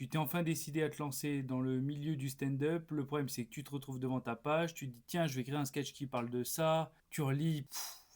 Tu t'es enfin décidé à te lancer dans le milieu du stand-up. Le problème, c'est que tu te retrouves devant ta page, tu te dis tiens, je vais créer un sketch qui parle de ça. Tu relis,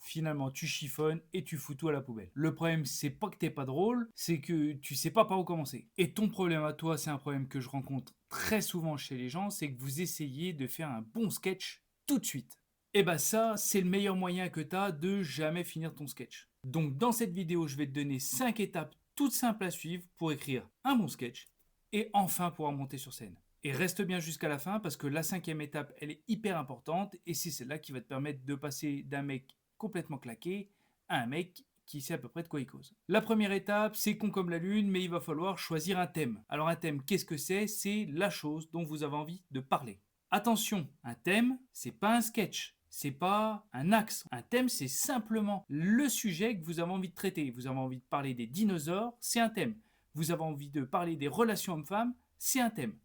finalement, tu chiffonnes et tu fous tout à la poubelle. Le problème, c'est pas que t'es pas drôle, c'est que tu sais pas par où commencer. Et ton problème à toi, c'est un problème que je rencontre très souvent chez les gens, c'est que vous essayez de faire un bon sketch tout de suite. Et bah ça, c'est le meilleur moyen que tu as de jamais finir ton sketch. Donc dans cette vidéo, je vais te donner 5 étapes toutes simples à suivre pour écrire un bon sketch et enfin pouvoir monter sur scène. Et reste bien jusqu'à la fin parce que la cinquième étape, elle est hyper importante et c'est celle-là qui va te permettre de passer d'un mec complètement claqué à un mec qui sait à peu près de quoi il cause. La première étape, c'est con comme la lune, mais il va falloir choisir un thème. Alors un thème, qu'est-ce que c'est? C'est la chose dont vous avez envie de parler. Attention, un thème, c'est pas un sketch. C'est pas un axe. Un thème, c'est simplement le sujet que vous avez envie de traiter. Vous avez envie de parler des dinosaures, c'est un thème. Vous avez envie de parler des relations hommes-femmes, c'est un thème.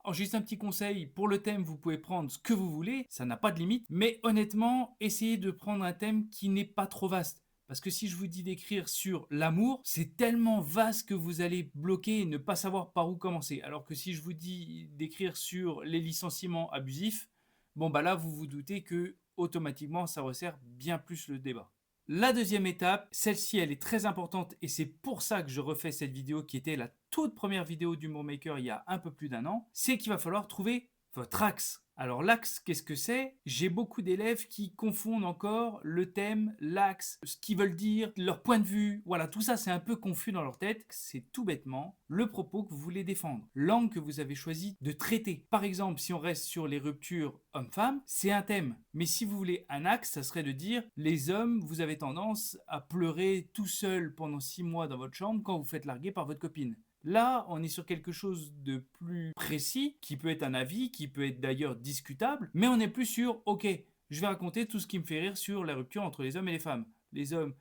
Alors juste un petit conseil, pour le thème, vous pouvez prendre ce que vous voulez, ça n'a pas de limite, mais honnêtement, essayez de prendre un thème qui n'est pas trop vaste. Parce que si je vous dis d'écrire sur l'amour, c'est tellement vaste que vous allez bloquer et ne pas savoir par où commencer. Alors que si je vous dis d'écrire sur les licenciements abusifs, bon bah là vous vous doutez que automatiquement ça resserre bien plus le débat. La deuxième étape, celle-ci elle est très importante et c'est pour ça que je refais cette vidéo qui était la toute première vidéo d'Humour Maker il y a un peu plus d'un an, c'est qu'il va falloir trouver votre axe. Alors l'axe, qu'est-ce que c'est? J'ai beaucoup d'élèves qui confondent encore le thème, l'axe, ce qu'ils veulent dire, leur point de vue. Voilà, tout ça c'est un peu confus dans leur tête. C'est tout bêtement le propos que vous voulez défendre, l'angle que vous avez choisi de traiter. Par exemple, si on reste sur les ruptures hommes-femmes, c'est un thème. Mais si vous voulez un axe, ça serait de dire les hommes, vous avez tendance à pleurer tout seul pendant 6 mois dans votre chambre quand vous faites larguer par votre copine. Là, on est sur quelque chose de plus précis, qui peut être un avis, qui peut être d'ailleurs discutable, mais on n'est plus sur, ok, je vais raconter tout ce qui me fait rire sur la rupture entre les hommes et les femmes. Les hommes,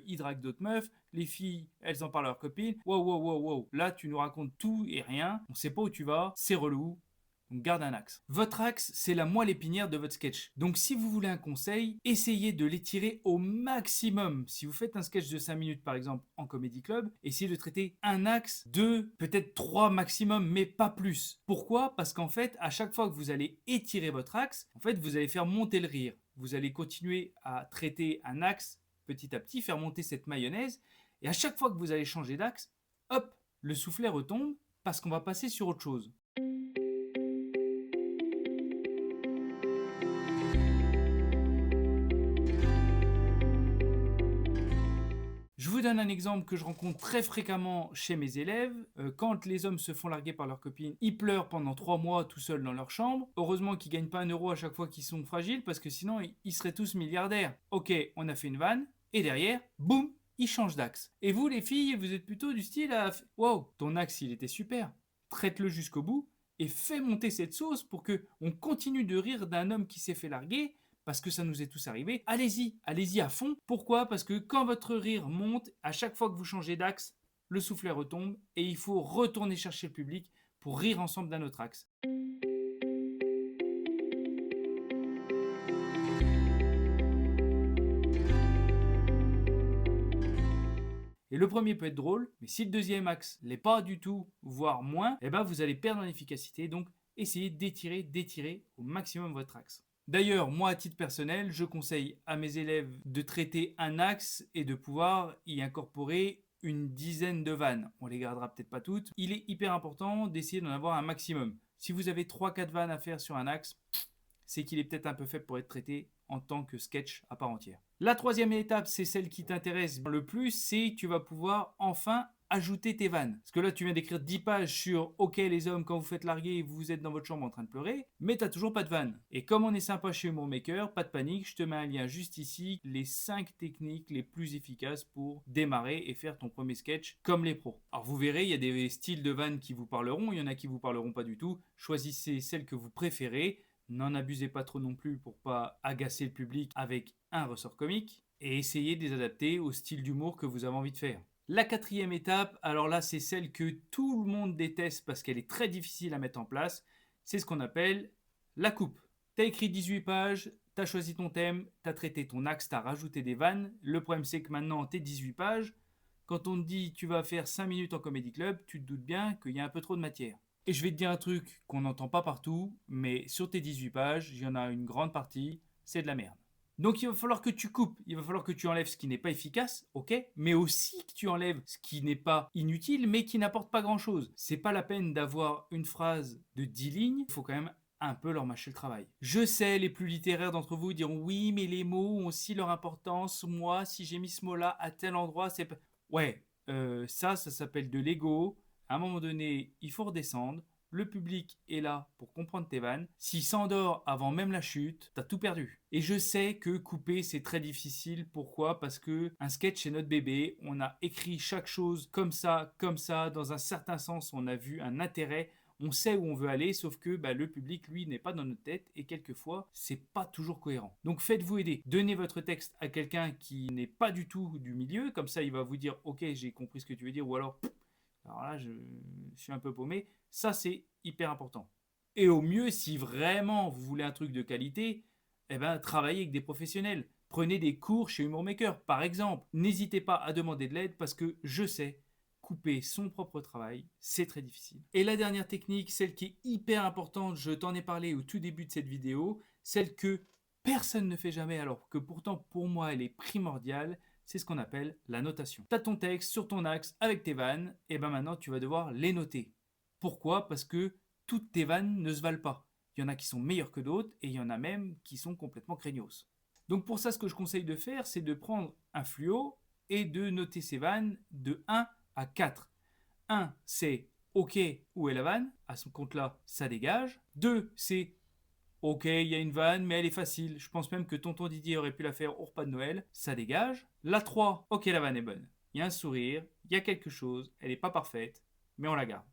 ils draguent d'autres meufs, les filles, elles en parlent à leurs copines. Wow, wow, wow, wow. Là, tu nous racontes tout et rien, on sait pas où tu vas, c'est relou. Donc garde un axe. Votre axe, c'est la moelle épinière de votre sketch. Donc si vous voulez un conseil, essayez de l'étirer au maximum. Si vous faites un sketch de 5 minutes par exemple en comédie club, essayez de traiter un axe, 2, peut-être 3 maximum, mais pas plus. Pourquoi? Parce qu'en fait, à chaque fois que vous allez étirer votre axe, en fait, vous allez faire monter le rire. Vous allez continuer à traiter un axe petit à petit, faire monter cette mayonnaise, et à chaque fois que vous allez changer d'axe, hop, le soufflet retombe parce qu'on va passer sur autre chose. Je vous donne un exemple que je rencontre très fréquemment chez mes élèves. Quand les hommes se font larguer par leurs copines, ils pleurent pendant 3 mois tout seuls dans leur chambre. Heureusement qu'ils ne gagnent pas un euro à chaque fois qu'ils sont fragiles parce que sinon ils seraient tous milliardaires. Ok, on a fait une vanne et derrière, boum, ils changent d'axe. Et vous les filles, vous êtes plutôt du style à wow, ton axe il était super. Traite-le jusqu'au bout et fais monter cette sauce pour que on continue de rire d'un homme qui s'est fait larguer parce que ça nous est tous arrivé, allez-y, allez-y à fond. Pourquoi? Parce que quand votre rire monte, à chaque fois que vous changez d'axe, le soufflet retombe et il faut retourner chercher le public pour rire ensemble d'un autre axe. Et le premier peut être drôle, mais si le deuxième axe l'est pas du tout, voire moins, eh ben vous allez perdre en efficacité. Donc essayez d'étirer au maximum votre axe. D'ailleurs, moi à titre personnel, je conseille à mes élèves de traiter un axe et de pouvoir y incorporer une dizaine de vannes. On les gardera peut-être pas toutes. Il est hyper important d'essayer d'en avoir un maximum. Si vous avez 3-4 vannes à faire sur un axe, c'est qu'il est peut-être un peu faible pour être traité en tant que sketch à part entière. La troisième étape, c'est celle qui t'intéresse le plus, c'est que tu vas pouvoir enfin ajouter tes vannes. Parce que là, tu viens d'écrire 10 pages sur OK les hommes, quand vous faites larguer, vous êtes dans votre chambre en train de pleurer, mais t'as toujours pas de vannes. Et comme on est sympa chez Humour Maker, pas de panique, je te mets un lien juste ici, les 5 techniques les plus efficaces pour démarrer et faire ton premier sketch comme les pros. Alors vous verrez, il y a des styles de vannes qui vous parleront, il y en a qui vous parleront pas du tout. Choisissez celles que vous préférez. N'en abusez pas trop non plus pour pas agacer le public avec un ressort comique et essayez de les adapter au style d'humour que vous avez envie de faire. La quatrième étape, alors là c'est celle que tout le monde déteste parce qu'elle est très difficile à mettre en place, c'est ce qu'on appelle la coupe. T'as écrit 18 pages, t'as choisi ton thème, t'as traité ton axe, t'as rajouté des vannes. Le problème c'est que maintenant tes 18 pages, Quand on te dit tu vas faire 5 minutes en comédie club, tu te doutes bien qu'il y a un peu trop de matière. Et je vais te dire un truc qu'on n'entend pas partout, mais sur tes 18 pages, il y en a une grande partie, c'est de la merde. Donc il va falloir que tu coupes, il va falloir que tu enlèves ce qui n'est pas efficace, ok, mais aussi que tu enlèves ce qui n'est pas inutile, mais qui n'apporte pas grand chose. C'est pas la peine d'avoir une phrase de 10 lignes, il faut quand même un peu leur mâcher le travail. Je sais, les plus littéraires d'entre vous diront oui, mais les mots ont aussi leur importance. Moi, si j'ai mis ce mot-là à tel endroit, c'est pas. Ouais, ça s'appelle de l'ego. À un moment donné, il faut redescendre. Le public est là pour comprendre tes vannes. S'il s'endort avant même la chute, t'as tout perdu. Et je sais que couper c'est très difficile. Pourquoi? Parce que un sketch c'est notre bébé. On a écrit chaque chose comme ça, dans un certain sens. On a vu un intérêt. On sait où on veut aller, sauf que le public, lui, n'est pas dans notre tête et quelquefois, c'est pas toujours cohérent. Donc faites-vous aider. Donnez votre texte à quelqu'un qui n'est pas du tout du milieu, comme ça il va vous dire ok, j'ai compris ce que tu veux dire, ou alors là je suis un peu paumé. Ça c'est hyper important. Et au mieux, si vraiment vous voulez un truc de qualité, travaillez avec des professionnels. Prenez des cours chez Humour Maker, par exemple. N'hésitez pas à demander de l'aide parce que je sais, couper son propre travail, c'est très difficile. Et la dernière technique, celle qui est hyper importante, je t'en ai parlé au tout début de cette vidéo, celle que personne ne fait jamais alors que pourtant pour moi elle est primordiale, c'est ce qu'on appelle la notation. Tu as ton texte sur ton axe avec tes vannes, et maintenant tu vas devoir les noter. Pourquoi? Parce que toutes tes vannes ne se valent pas. Il y en a qui sont meilleures que d'autres et il y en a même qui sont complètement craignos. Donc pour ça, ce que je conseille de faire, c'est de prendre un fluo et de noter ses vannes de 1 à 4. 1, c'est OK, où est la vanne? À ce compte-là, ça dégage. 2, c'est OK, il y a une vanne, mais elle est facile. Je pense même que tonton Didier aurait pu la faire au repas de Noël. Ça dégage. La 3, OK, la vanne est bonne. Il y a un sourire, il y a quelque chose, elle n'est pas parfaite, mais on la garde.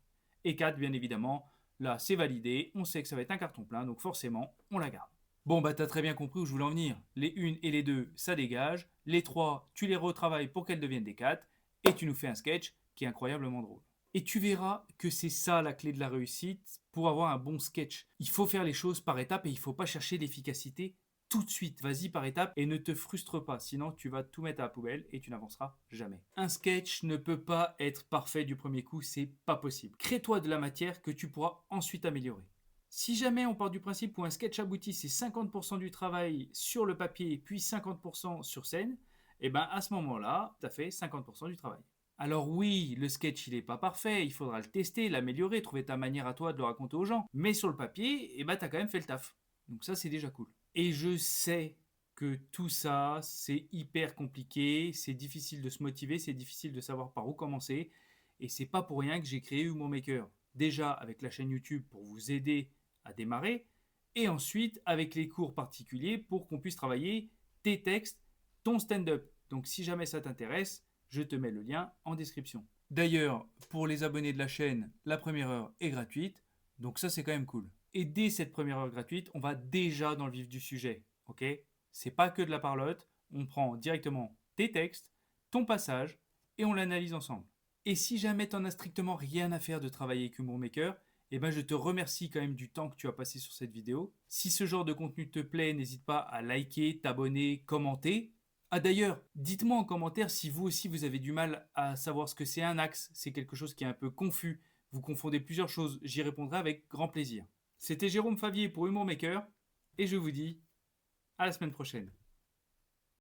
Et 4, bien évidemment, là, c'est validé. On sait que ça va être un carton plein, donc forcément, on la garde. Bon, t'as très bien compris où je voulais en venir. Les 1 et les 2, ça dégage. Les 3, tu les retravailles pour qu'elles deviennent des 4. Et tu nous fais un sketch qui est incroyablement drôle. Et tu verras que c'est ça la clé de la réussite pour avoir un bon sketch. Il faut faire les choses par étapes et il ne faut pas chercher l'efficacité tout de suite. Vas-y par étapes et ne te frustre pas, sinon tu vas tout mettre à la poubelle et tu n'avanceras jamais. Un sketch ne peut pas être parfait du premier coup, c'est pas possible. Crée-toi de la matière que tu pourras ensuite améliorer. Si jamais on part du principe où un sketch abouti, c'est 50% du travail sur le papier puis 50% sur scène, à ce moment-là, tu as fait 50% du travail. Alors oui, le sketch il est pas parfait, il faudra le tester, l'améliorer, trouver ta manière à toi de le raconter aux gens. Mais sur le papier, t'as quand même fait le taf. Donc ça c'est déjà cool. Et je sais que tout ça c'est hyper compliqué, c'est difficile de se motiver, c'est difficile de savoir par où commencer. Et c'est pas pour rien que j'ai créé Humour Maker. Déjà avec la chaîne YouTube pour vous aider à démarrer, et ensuite avec les cours particuliers pour qu'on puisse travailler tes textes, ton stand-up. Donc si jamais ça t'intéresse, je te mets le lien en description. D'ailleurs, pour les abonnés de la chaîne, la première heure est gratuite, donc ça c'est quand même cool. Et dès cette première heure gratuite, on va déjà dans le vif du sujet, ok? C'est pas que de la parlotte, on prend directement tes textes, ton passage, et on l'analyse ensemble. Et si jamais t'en as strictement rien à faire de travailler avec Humour Maker, je te remercie quand même du temps que tu as passé sur cette vidéo. Si ce genre de contenu te plaît, n'hésite pas à liker, t'abonner, commenter. Ah d'ailleurs, dites-moi en commentaire si vous aussi vous avez du mal à savoir ce que c'est un axe, c'est quelque chose qui est un peu confus, vous confondez plusieurs choses, j'y répondrai avec grand plaisir. C'était Jérôme Favier pour Humour Maker, et je vous dis à la semaine prochaine.